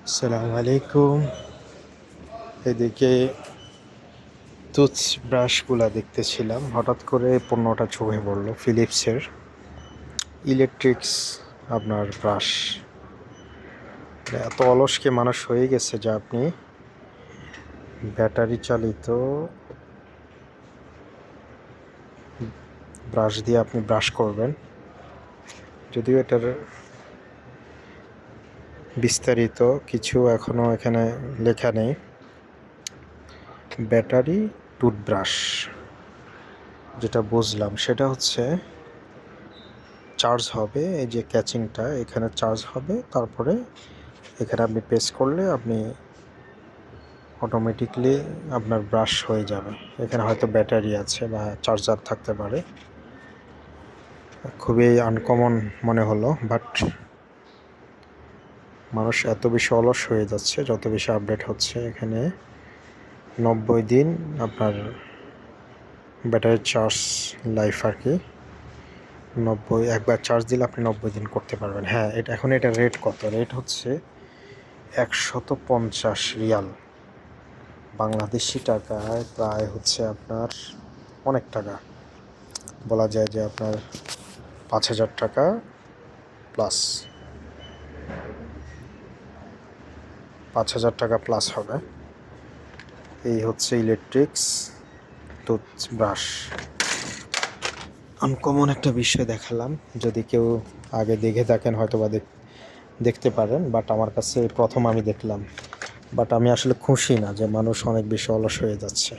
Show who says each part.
Speaker 1: আসসালামু আলাইকুম। এদিকে টুথব্রাশগুলা দেখতেছিলাম, হঠাৎ করে পণ্যটা চোখে পড়লো ফিলিপসের ইলেকট্রিক্স আপনার ব্রাশ। এত অলসকে মানুষ হয়ে গেছে যে আপনি ব্যাটারি চালিত ব্রাশ দিয়ে আপনি ব্রাশ করবেন। যদিও এটার বিস্তারিত কিছু এখনও এখানে লেখা নেই। ব্যাটারি টুথব্রাশ যেটা বুঝলাম সেটা হচ্ছে চার্জ হবে, এই যে ক্যাচিংটা এখানে চার্জ হবে, তারপরে এখানে আপনি প্রেস করলে আপনি অটোমেটিকলি আপনার ব্রাশ হয়ে যাবে। এখানে হয়তো ব্যাটারি আছে বা চার্জার থাকতে পারে। খুবই আনকমন মনে হলো, বাট মানুষ এত বেশি অলস হয়ে যাচ্ছে যত বেশি আপডেট হচ্ছে। এখানে 90 দিন আপনার ব্যাটারি চার্জ লাইফ আর কি। 90 একবার চার্জ দিলে আপনি 90 দিন করতে পারবেন। হ্যাঁ, এখন এটা রেট কত? রেট হচ্ছে 150 রিয়াল, বাংলাদেশি টাকায় প্রায় হচ্ছে আপনার অনেক টাকা। বলা যায় যে আপনার 5,000 টাকা প্লাস, 5,000 টাকা প্লাস হবে। এই হচ্ছে ইলেকট্রিক্স টুথব্রাশ। আনকমন একটা বিষয় দেখালাম, যদি কেউ আগে দেখে থাকেন হয়তো বা দেখতে পারেন, বাট আমার কাছে প্রথম আমি দেখলাম। বাট আমি আসলে খুশি না যে মানুষ অনেক বেশি অলস হয়ে যাচ্ছে।